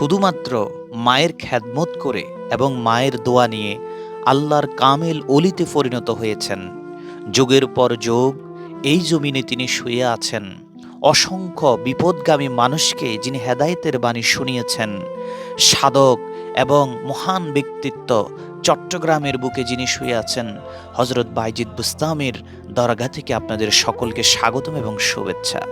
শুধুমাত্র মায়ের খেদমত করে এবং মায়ের দোয়া নিয়ে আল্লাহর কামেল অলিতে পরিণত হয়েছেন। যুগের পর যুগ এই জমিনে তিনি শুয়ে আছেন। অসংখ্য বিপদগামী মানুষকে যিনি হেদায়েতের বাণী শুনিয়েছেন, সাধক এবং মহান ব্যক্তিত্ব চট্টগ্রামের বুকে যিনি শুয়ে আছেন, হযরত বাইজিদ বুস্তামির দরগা থেকে আপনাদের সকলকে স্বাগতম এবং শুভেচ্ছা।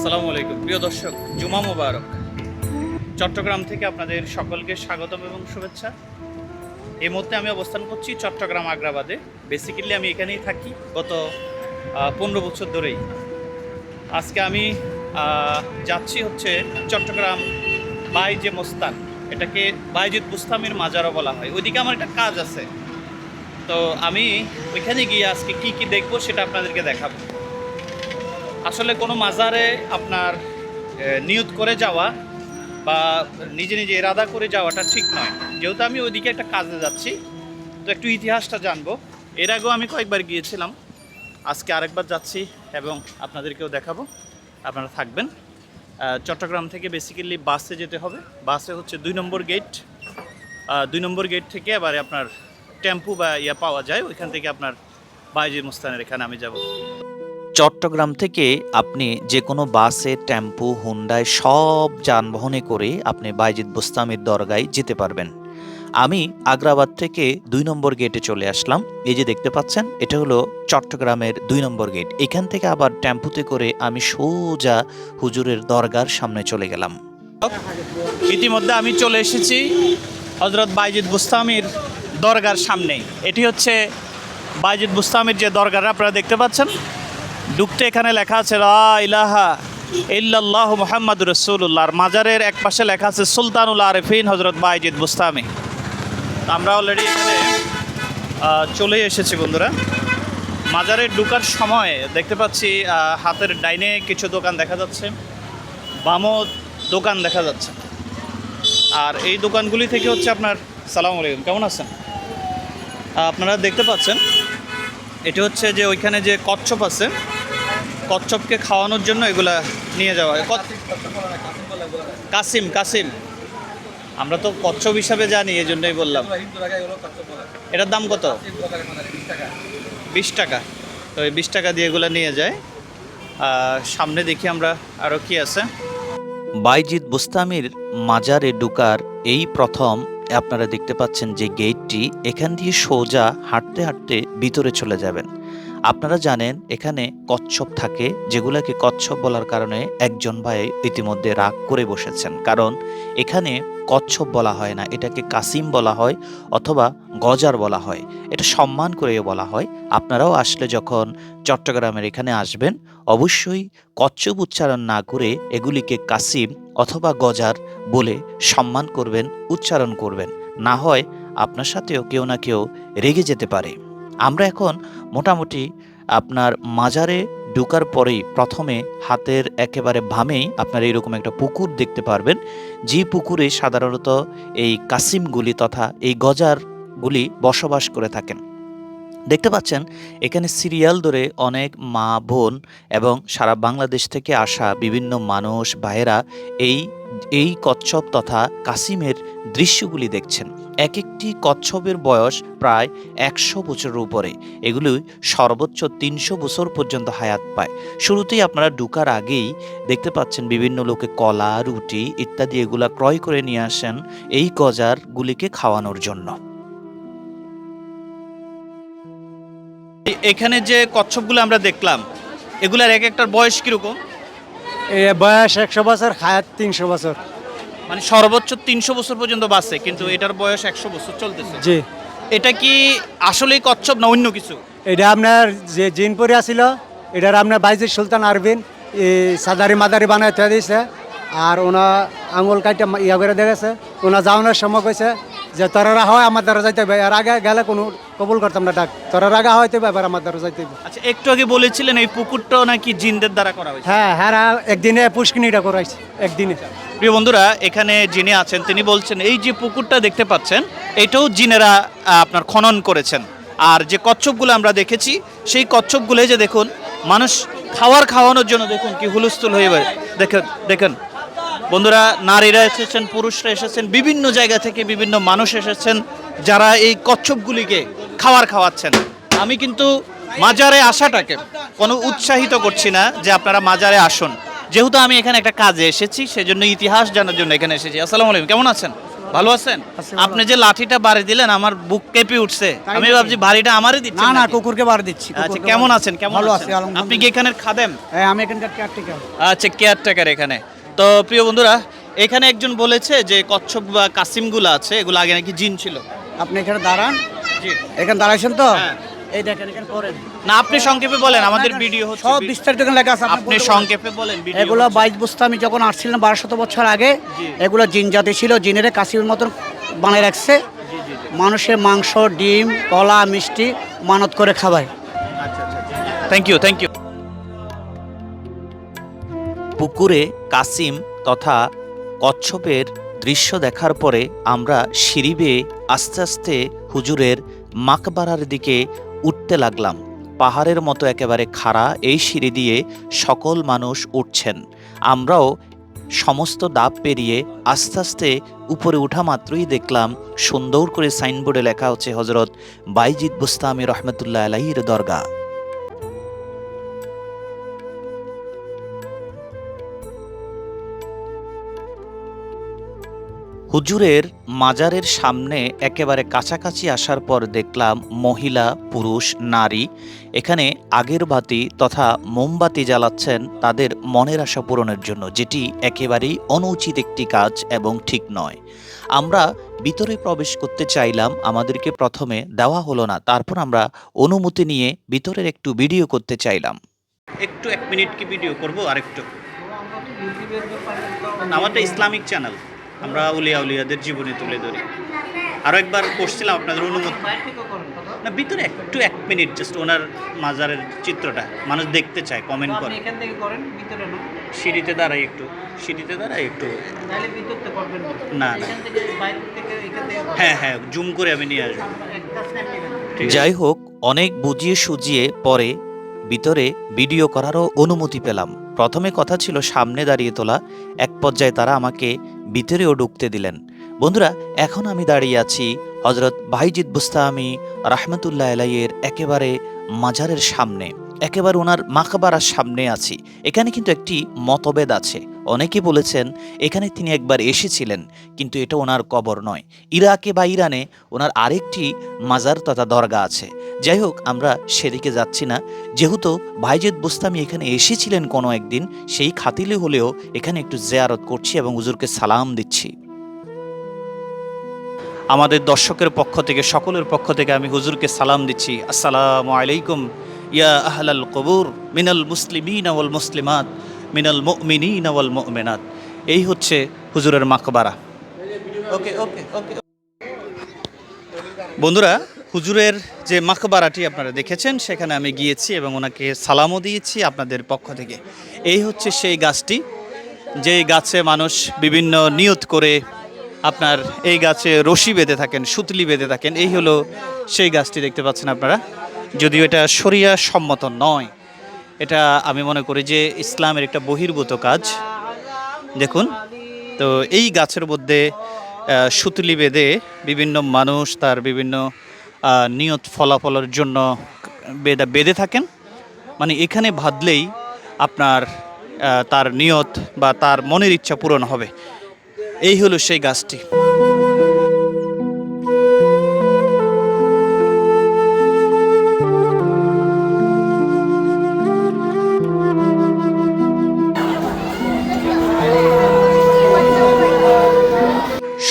আসসালামু আলাইকুম প্রিয় দর্শক, জুমা মোবারক। চট্টগ্রাম থেকে আপনাদের সকলকে স্বাগতম এবং শুভেচ্ছা। এই মুহূর্তে আমি অবস্থান করছি চট্টগ্রাম আগ্রাবাদে। বেসিক্যালি আমি এখানেই থাকি গত 15 বছর ধরেই। আজকে আমি যাচ্ছি হচ্ছে চট্টগ্রাম বাইজে মোস্তান, এটাকে বাইজিদ বুস্তামির মাজারও বলা হয়। ওইদিকে আমার একটা কাজ আছে, তো আমি ওইখানে গিয়ে আজকে কি কি দেখবো সেটা আপনাদেরকে দেখাবো। আসলে কোনো মাজারে আপনার নিয়ত করে যাওয়া বা নিজে নিজে ইরাদা করে যাওয়াটা ঠিক নয়। যেহেতু আমি ওইদিকে একটা কাজে যাচ্ছি, তো একটু ইতিহাসটা জানবো। এর আগেও আমি কয়েকবার গিয়েছিলাম, আজকে আরেকবার যাচ্ছি এবং আপনাদেরকেও দেখাবো। আপনারা থাকবেন। চট্টগ্রাম থেকে বেসিক্যালি বাসে যেতে হবে। বাসে হচ্ছে 2 নম্বর গেট। 2 নম্বর গেট থেকে এবারে আপনার টেম্পু বা পাওয়া যায়, ওইখান থেকে আপনার বাইজিদ মুস্তানের এখানে আমি যাব। চট্টগ্রাম থেকে আপনি যে কোনো বাসে, টেম্পু, হুন্ডায় সব যানবাহনে করে আপনি বাইজিদ বুস্তামির দরগায় যেতে পারবেন। আমি আগ্রাবাদ থেকে 2 নম্বর গেটে চলে আসলাম। এই যে দেখতে পাচ্ছেন, এটা হলো চট্টগ্রামের 2 নম্বর গেট। এখান থেকে আবার টেম্পুতে করে আমি সোজা হুজুরের দরগার সামনে চলে গেলাম। ইতিমধ্যে আমি চলে এসেছি হযরত বাইজিদ বুস্তামির দরগার সামনে। এটি হচ্ছে বাইজিদ বুস্তামির যে দরগাটা আপনারা দেখতে পাচ্ছেন। ঢুকতে এখানে লেখা আছে লা ইলাহা ইল্লাল্লাহু মুহাম্মাদুর রাসূলুল্লাহ। আর মাজারের এক পাশে লেখা আছে সুলতানুল আরিফিন হযরত বাইজিদ বুস্তামি। আমরা অলরেডি এখানে চলে এসেছি বন্ধুরা। মাজারে ঢোকার সময় দেখতে পাচ্ছি হাতের ডাইনে কিছু দোকান দেখা যাচ্ছে, বামও দোকান দেখা যাচ্ছে। আর এই দোকানগুলি থেকে হচ্ছে আপনার, সালামু আলাইকুম, কেমন আছেন? আপনারা দেখতে পাচ্ছেন এটি হচ্ছে যে ওইখানে যে কচ্ছপ আছে, কচ্ছপকে খাওয়ানোর জন্য এগুলা নিয়ে যাওয়া হয়। কাসিম কাসিম, আমরা তো কচ্ছপ হিসাবে জানি, এই জন্যই বললাম। এটার দাম কত? 20 টাকা। তো এই 20 টাকা দিয়ে এগুলো নিয়ে যায়। সামনে দেখি আমরা আরও কি আছে। বাইজিদ বুস্তামির মাজারে ঢুকার এই প্রথম আপনারা দেখতে পাচ্ছেন যে গেটটি, এখান দিয়ে সোজা হাঁটতে হাঁটতে ভিতরে চলে যাবেন। আপনারা জানেন এখানে কচ্ছপ থাকে, যেগুলোকে কচ্ছপ বলার কারণে একজন ভাই ইতিমধ্যে রাগ করে বসেছেন, কারণ এখানে কচ্ছপ বলা হয় না, এটাকে কাসিম বলা হয় অথবা গজার বলা হয়। এটা সম্মান করে বলা হয়। আপনারাও আসলে যখন চট্টগ্রামের এখানে আসবেন, অবশ্যই কচ্ছপ উচ্চারণ না করে এগুলিকে কাসিম অথবা গজার বলে সম্মান করবেন, উচ্চারণ করবেন। না হয় আপনার সাথেও কেউ না কেউ রেগে যেতে পারে। আমরা এখন মোটামুটি আপনার মাজারে ঢোকার পরেই প্রথমে হাতের একেবারে বামেই আপনার এইরকম একটা পুকুর দেখতে পারবেন, যে পুকুরে সাধারণত এই কাসিমগুলি তথা এই গজারগুলি বসবাস করে থাকেন। দেখতে পাচ্ছেন এখানে সিরিয়াল ধরে অনেক মা বোন এবং সারা বাংলাদেশ থেকে আসা বিভিন্ন মানুষ ভাইয়েরা এই কচ্ছপ তথা কাসিমের দৃশ্যগুলি দেখছেন। এক একটি কচ্ছপের বয়স প্রায় 100 বছরের উপরে। এগুলি সর্বোচ্চ 300 বছর পর্যন্ত হায়াত পায়। শুরুতেই আপনারা ঢুকার আগেই দেখতে পাচ্ছেন বিভিন্ন লোকে কলা, রুটি ইত্যাদি এগুলা ক্রয় করে নিয়ে আসেন এই গজারগুলিকে খাওয়ানোর জন্য। এখানে যে কচ্ছপগুলো আমরা দেখলাম, এগুলার এক একটার বয়স কিরকম? বয়স 100 বছর, হায়াত 300 বছর। মানে সর্বোচ্চ 300 বছর পর্যন্ত বাঁচে, কিন্তু এটার বয়স 100 বছর চলতেছে। জি, এটা কি আসলেই কচ্ছপ না অন্য কিছু? এটা আপনার যে জিনপুরি আছিল, এটার আপনার বাইজিদ সুলতান আরবিন সাদারি মাদারি বানাইতে দিয়েছে। আর ওনা আঙুল কাইটা ইয়া করে দেখেছে, ওনা যাওয়ানোর সময় কইছে যে তোরা রাখা হয় আমার দ্বারা যাইতে হবে, আর আগে গেলে কোনো কবুল করতাম না ডাক, তোরা রাগা হইতে হবে, এবার আমার দ্বারা যাইতে হবে। আচ্ছা, একটু আগে বলেছিলেন এই পুকুরটাও নাকি জিনদের দ্বারা করা হয়েছে। হ্যাঁ হ্যাঁ, একদিনে পুষ্কিনিটা করাইছে একদিনে। প্রিয় বন্ধুরা, এখানে যিনি আছেন তিনি বলছেন এই যে পুকুরটা দেখতে পাচ্ছেন এটাও জিনেরা আপনার খনন করেছেন। আর যে কচ্ছপগুলো আমরা দেখেছি সেই কচ্ছপগুলো যে দেখুন মানুষ খাওয়ানোর জন্য দেখুন কি হুলস্থুল হয়ে দেখেন দেখেন বন্ধুরা, নারীরা এসেছেন, পুরুষরা এসেছেন, বিভিন্ন জায়গা থেকে বিভিন্ন মানুষ এসেছেন যারা এই কচ্ছপগুলিকে খাওয়াচ্ছেন। আমি কিন্তু মাজারে আসাটাকে কোনো উৎসাহিত করছি না যে আপনারা মাজারে আসুন, যেহেতু আমি এখানে একটা কাজে এসেছি সেজন্য ইতিহাস জানার জন্য এখানে এসেছি। আসসালামু আলাইকুম, কেমন আছেন? ভালো আছেন? আপনি যে লাঠিটা বাড়ি দিলেন আমার বুক কেঁপে উঠছে, আমি ভাবছি বাড়িটা আমারই দিচ্ছেন। না না, নাকি? কুকুরকে বাড়ি দিচ্ছি। আচ্ছা, কেমন আছেন? ভালো আছি, আলহামদুলিল্লাহ। আপনি কি এখানের খাদেম? হ্যাঁ, আমি এখানকার কেয়ারটেকার। আচ্ছা, কেয়ারটেকার এখানে। তো প্রিয় বন্ধুরা, এখানে একজন বলেছে যে কচ্ছপ বা কাসিমগুলো আছে এগুলো আগে নাকি জিন ছিল। আপনি এখানে দাঁড়ান, জি, এখানে দাঁড়াইছেন তো, হ্যাঁ। এই দেখেন এখানে করেন। না, আপনি সংক্ষেপে বলেন, আমাদের ভিডিও হচ্ছে। সব বিস্তারিত এখানে লেখা আছে, আপনি সংক্ষেপে বলেন। ভিডিও এগুলো হচ্ছে। 22 বস্তা আমি যখন আসছিলাম 1200 বছর আগে, জি। এগুলো জিন জাতি ছিল, জিনের কাশির মতন বানায় রাখছে। মানুষের মাংস, ডিম, কলা, মিষ্টি মানত করে খাওয়ায়। Thank you, thank you. পুকুরে কাসিম তথা কচ্ছপের দৃশ্য দেখার পরে আমরা সিঁড়ি বেয়ে আস্তে আস্তে হুজুরের মাকবারার দিকে উঠতে লাগলাম। পাহাড়ের মতো একেবারে খাড়া এই সিঁড়ি দিয়ে সকল মানুষ উঠছেন। আমরাও সমস্ত ধাপ পেরিয়ে আস্তে আস্তে উপরে উঠা মাত্রই দেখলাম সুন্দর করে সাইনবোর্ডে লেখা হচ্ছে হজরত বাইজিদ বুস্তামি রহমতুল্লাহ আলাইহির দরগা। হুজুরের মাজারের সামনে একেবারে কাছাকাছি আসার পর দেখলাম মহিলা, পুরুষ, নারী এখানে আগের বাতি তথা মোমবাতি জ্বালাচ্ছেন তাদের মনের আশা পূরণের জন্য, যেটি একেবারেই অনুচিত একটি কাজ এবং ঠিক নয়। আমরা ভিতরে প্রবেশ করতে চাইলাম, আমাদেরকে প্রথমে দেওয়া হলো না, তারপর আমরা অনুমতি নিয়ে ভিতরের একটু ভিডিও করতে চাইলাম। একটু 1 মিনিট কি ভিডিও করব? আর একটু, আমারটা ইসলামিক চ্যানেল, আমরা উলিয়াদের জীবনী তুলে ধরি। আরও একবার করছিলাম আপনাদের অনুমতি না, ভিতরে একটু 1 মিনিট জাস্ট ওনার মাজারের চিত্রটা মানুষ দেখতে চায়, কমেন্ট করে। সিঁড়িতে দাঁড়াই একটু না না, হ্যাঁ হ্যাঁ, জুম করে আমি নিয়ে আসবো। যাই হোক, অনেক বুঝিয়ে সুজিয়ে পরে ভিতরে ভিডিও করারও অনুমতি পেলাম। প্রথমে কথা ছিল সামনে দাঁড়িয়ে তোলা, এক পর্যায়ে তারা আমাকে ভিতরেও ঢুকতে দিলেন। বন্ধুরা, এখন আমি দাঁড়িয়ে আছি হজরত বাইজিদ বুস্তামি রহমতুল্লাহ আলাইহির একেবারে মাজারের সামনে, একেবারে ওনার মাকবারার সামনে আছি। এখানে কিন্তু একটি মতভেদ আছে। অনেকে বলেছেন এখানে তিনি একবার এসেছিলেন, কিন্তু এটা ওনার কবর নয়। ইরাকে বা ইরানে ওনার আরেকটি মাজার তথা দরগা আছে। যাই হোক, আমরা সেদিকে যাচ্ছি না। যেহেতু বাইজিদ বুস্তামি এখানে এসেছিলেন কোনো একদিন, সেই খাতিলে হলেও এখানে একটু জিয়ারত করছি এবং হুজুরকে সালাম দিচ্ছি। আমাদের দর্শকের পক্ষ থেকে, সকলের পক্ষ থেকে আমি হুজুরকে সালাম দিচ্ছি। আসসালামু আলাইকুম ইয়া আহলাল কবুর মিনাল মুসলিমিন ওয়াল মুসলিমাত মিনাল মুমিনিন ওয়াল মুমিনাত। এই হচ্ছে হুজুরের মাকবারা। ওকে ওকে ওকে। বন্ধুরা, হুজুরের যে মাকবারাটি আপনারা দেখেছেন সেখানে আমি গিয়েছি এবং ওনাকে সালামও দিয়েছি আপনাদের পক্ষ থেকে। এই হচ্ছে সেই গাছটি, যেই গাছে মানুষ বিভিন্ন নিয়ত করে আপনার এই গাছে রশি বেঁধে থাকেন, সুতলি বেঁধে থাকেন। এই হলো সেই গাছটি দেখতে পাচ্ছেন আপনারা। যদিও এটা শরিয়া সম্মত নয়, এটা আমি মনে করি যে ইসলামের একটা বহির্ভূত কাজ। দেখুন, তো এই গাছের মধ্যে সুতলি বেঁধে বিভিন্ন মানুষ তার বিভিন্ন নিয়ত ফলাফলের জন্য বেঁধে থাকেন। মানে এখানে বাঁধলেই আপনার তার নিয়ত বা তার মনের ইচ্ছা পূরণ হবে। এই হলো সেই গাছটি।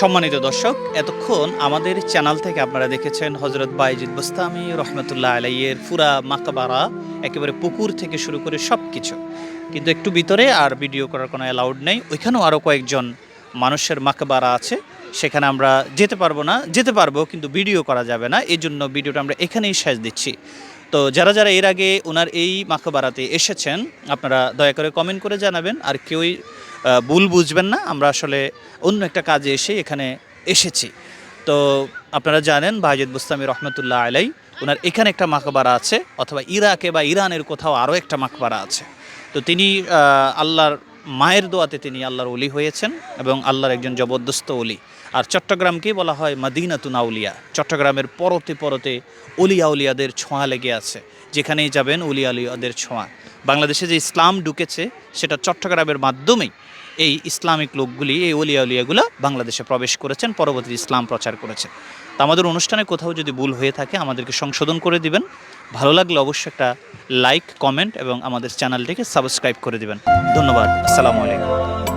সম্মানিত দর্শক, এতক্ষণ আমাদের চ্যানেল থেকে আপনারা দেখেছেন হজরত বাইজিদ বুস্তামি রহমতুল্লাহ আলাইহির পুরা মাকবারা, একেবারে পুকুর থেকে শুরু করে সব কিছু। কিন্তু একটু ভিতরে আর ভিডিও করার কোনো অ্যালাউড নেই। ওইখানেও আরও কয়েকজন মানুষের মাকবারা আছে, সেখানে আমরা যেতে পারবো না, যেতে পারবো কিন্তু ভিডিও করা যাবে না, এই জন্য ভিডিওটা আমরা এখানেই শেষ দিচ্ছি। তো যারা যারা এর আগে ওনার এই মাকবারাতে এসেছেন আপনারা দয়া করে কমেন্ট করে জানাবেন, আর কেউই ভুল বুঝবেন না, আমরা আসলে অন্য একটা কাজে এসে এখানে এসেছি। তো আপনারা জানেন বায়েজিদ বুস্তামি রহমতুল্লাহ আলাই ওনার এখানে একটা মাকবারা আছে, অথবা ইরাকে বা ইরানের কোথাও আরও একটা মাকবারা আছে। তো তিনি আল্লাহর মায়ের দোয়াতে তিনি আল্লাহর ওলি হয়েছেন এবং আল্লাহর একজন জবরদস্ত ওলি। আর চট্টগ্রামকেই বলা হয় মাদিনাতুন আউলিয়া, চট্টগ্রামের পরতে পরতে অলিয়া উলিয়াদের ছোঁয়া লেগে আছে, যেখানেই যাবেন অলিয়া উলিয়াদের ছোঁয়া। বাংলাদেশে যে ইসলাম ঢুকেছে সেটা চট্টগ্রামের মাধ্যমেই এই ইসলামিক লোকগুলি, এই অলিয়া উলিয়াগুলো বাংলাদেশে প্রবেশ করেছেন, পরবর্তী ইসলাম প্রচার করেছেন। তো আমাদের অনুষ্ঠানে কোথাও যদি ভুল হয়ে থাকে আমাদেরকে সংশোধন করে দিবেন। ভালো লাগলে অবশ্যই একটা লাইক, কমেন্ট এবং আমাদের চ্যানেলটিকে সাবস্ক্রাইব করে দিবেন। ধন্যবাদ। আসসালামু আলাইকুম।